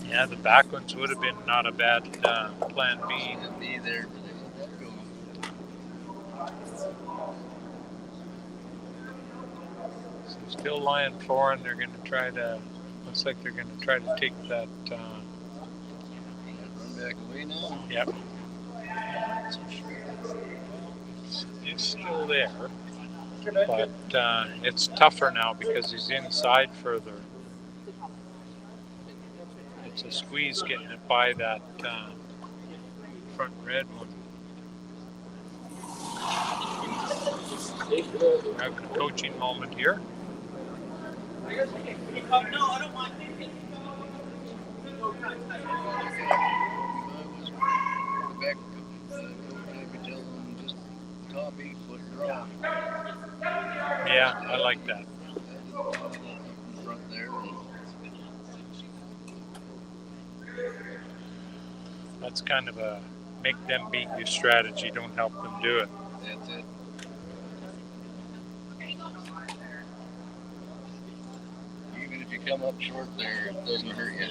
Speaker 1: Yeah, the back ones would have been not a bad plan B.
Speaker 2: Plan B there, but they let that go.
Speaker 1: So still lying 4, and they're going to try to. Looks like they're going to try to take that.
Speaker 2: Run back away now.
Speaker 1: Yep. It's still there, but it's tougher now because he's inside further. It's a squeeze getting it by that front red one. Now a coaching moment here.
Speaker 3: No, I don't mind.
Speaker 2: Beck, could tell them just top 8-foot draw.
Speaker 1: Yeah, I like that.
Speaker 2: Front there.
Speaker 1: That's kind of a make them beat you strategy. Don't help them do it.
Speaker 2: That's it. Even if you come up short there, it doesn't hurt you.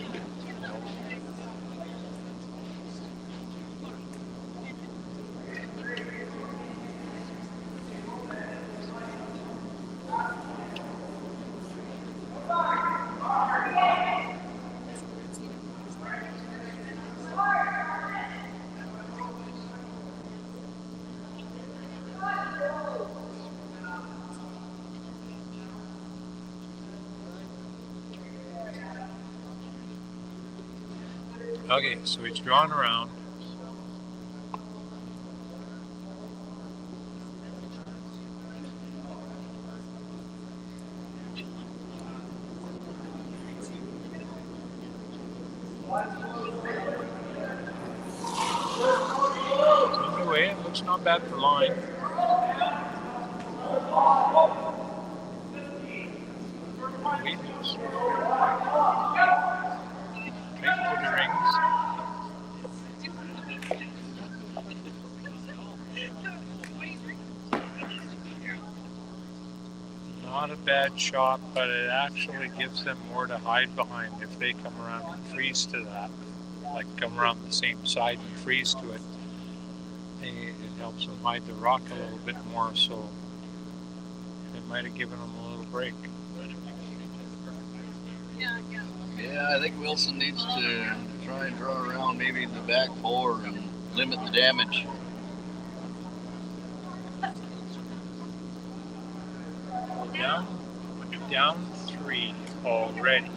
Speaker 1: Okay, so he's drawn around. It's underway. It looks not bad for line. Not a bad shot, but it actually gives them more to hide behind if they come around and freeze to that. Like come around the same side and freeze to it. It helps them hide the rock a little bit more, so it might have given them a little break.
Speaker 2: Yeah, I think Wilson needs to try and draw around maybe the back 4 and limit the damage.
Speaker 1: Down 3 already.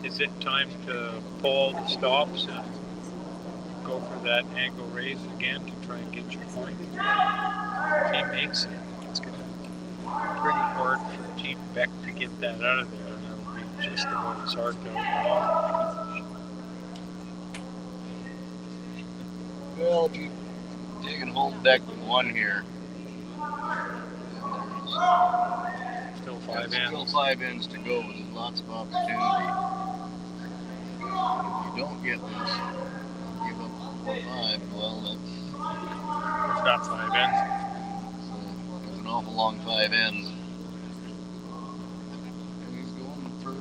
Speaker 1: Is it time to pull the stops and go go for that angle raise again to try and get your point. If he makes it, it's going to be pretty hard for Team Beck to get that out of there, and it'll be just about as hard to outrun.
Speaker 2: Well, if you dig and hold Beck with one here,
Speaker 1: Still 5 ends.
Speaker 2: Still 5 ends to go. There's lots of opportunity. If you don't get this, give up 4-5. Well,
Speaker 1: It's not 5 ends.
Speaker 2: That's an awful long 5 ends. And he's going for.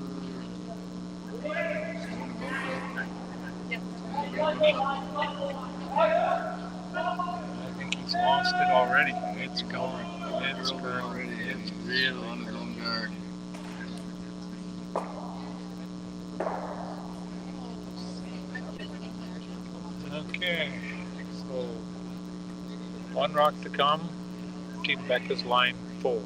Speaker 1: I think he's lost it already. It's going. It's curling. It's really
Speaker 2: on his own guard.
Speaker 1: Okay, so 1 rock to come. Team Becca's line 4.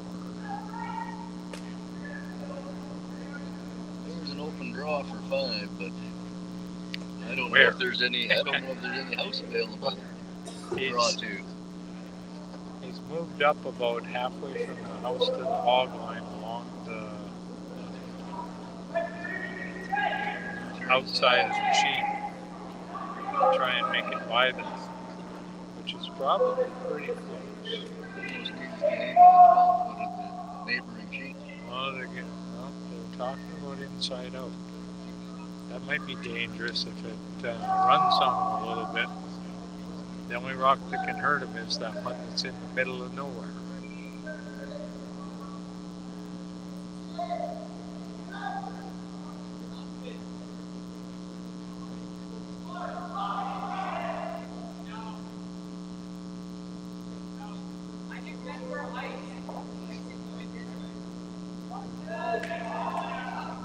Speaker 2: There's an open draw for 5, but I don't
Speaker 1: Where?
Speaker 2: know if there's any. I don't know if there's any house available to draw to.
Speaker 1: He's moved up about halfway from the house to the hog line along the outside of the sheet. Try and make it widen, which is probably pretty close.
Speaker 2: Almost needs to aim at the 12 foot of the neighboring sheet.
Speaker 1: Well, they're talking about inside out. That might be dangerous if it runs on him a little bit. The only rock that can hurt him is that one that's in the middle of nowhere.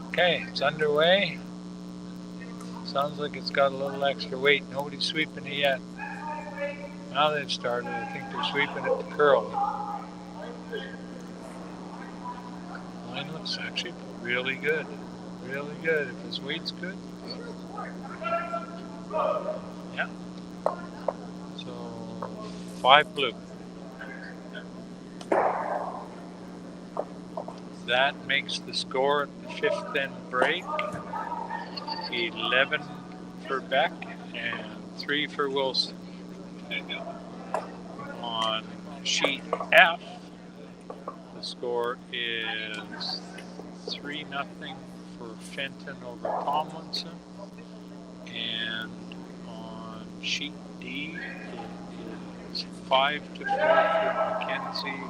Speaker 1: Okay, it's underway. Sounds like it's got a little extra weight. Nobody's sweeping it yet. Now they've started. I think they're sweeping it to curl. Line looks actually really good. Really good. If his weight's good. Yeah. So 5 blue. That makes the score at the 5th end break 11 for Beck and 3 for Wilson. On sheet F, the score is 3-0 for Fenton over Tomlinson, and on sheet D it is 5-4 for Mackenzie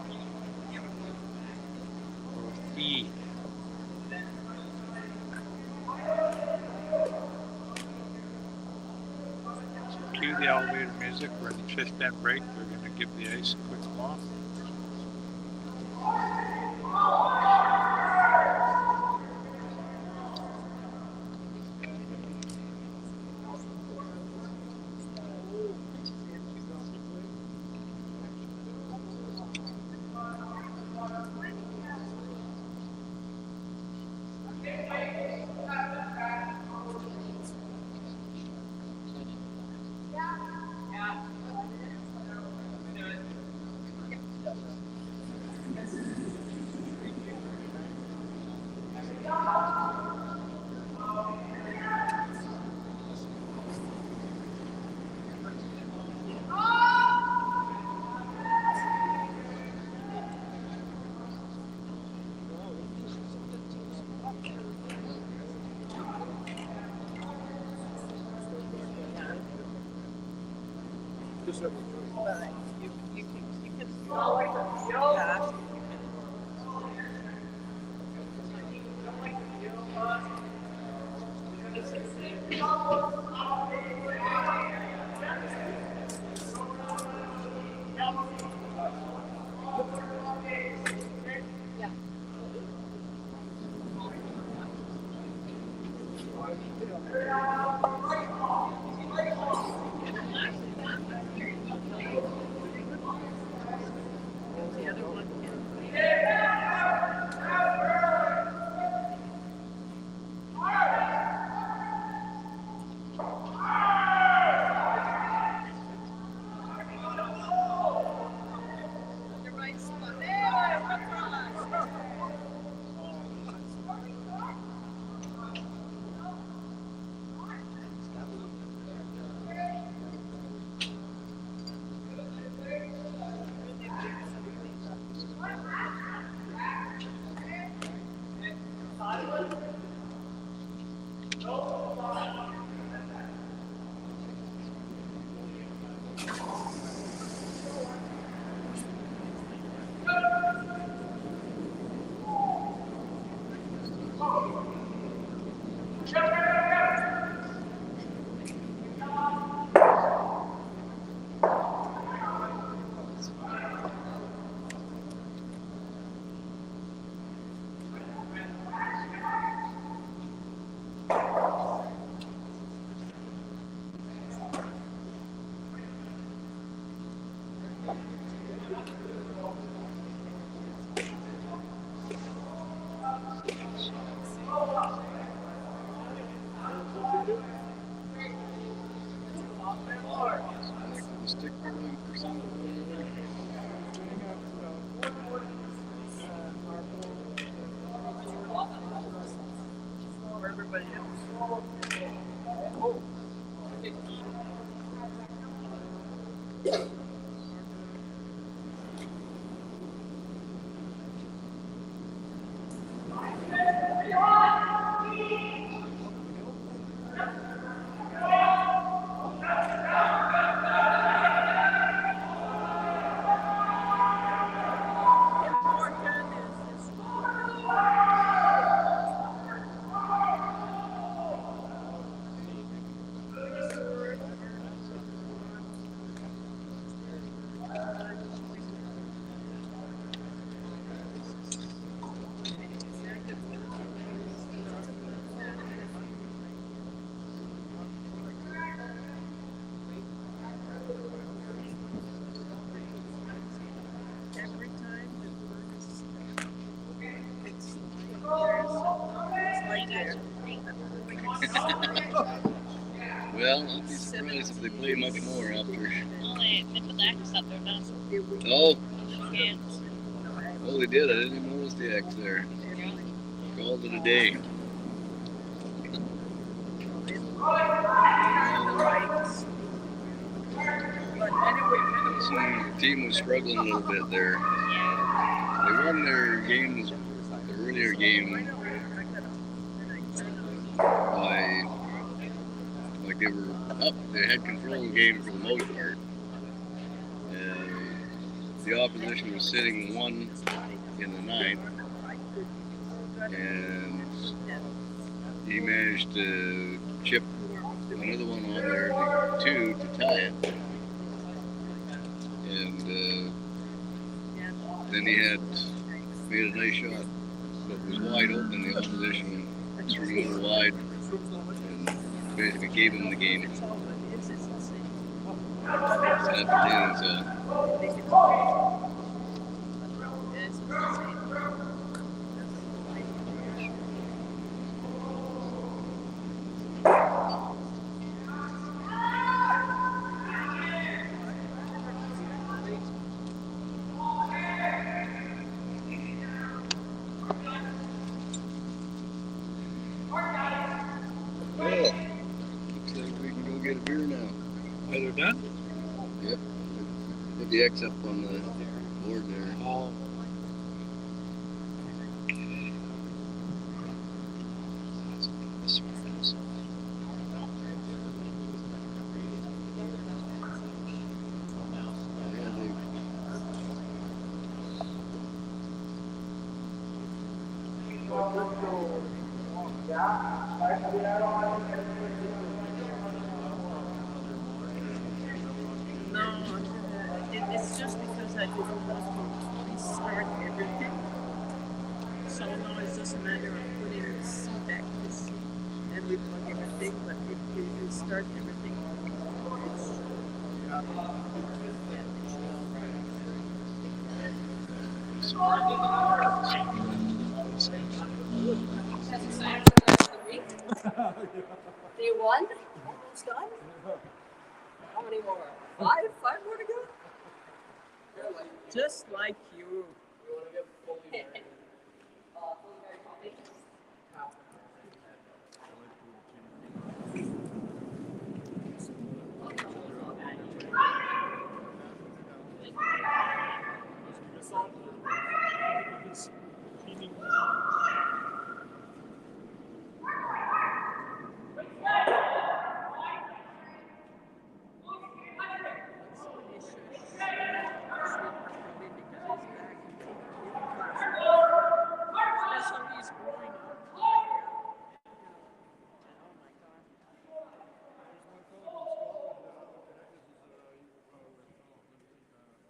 Speaker 1: over E. Cue the elevator music. We're in the 5th end break. We're going to give the ice a quick off.
Speaker 2: Well, I'd be surprised if they play much more after.
Speaker 4: Well, they put the X up there now.
Speaker 2: Oh,
Speaker 4: Yeah.
Speaker 2: oh, they did. I didn't even notice the X there. Called it a day. The team was struggling a little bit there. They won their games, the earlier game, by, like they were up. They had control of the game for the most part. And the opposition was sitting 1 in the ninth. And he managed to chip another one on there to 2 to tie it. And then he had made a nice shot, but it was wide open. The opposition threw it wide and basically gave him the game. Well, looks like we can go get a beer now.
Speaker 1: Are they done?
Speaker 2: Yep. Put the X up on the board there.
Speaker 1: Oh.
Speaker 5: No, it's just because I didn't want to restart everything. So now it's just a matter of putting the C back to C and replug everything, but if you restart everything, it's
Speaker 6: Day one? Almost done? How many more? Five? Five more to go?
Speaker 5: just like you.
Speaker 6: You want to get fully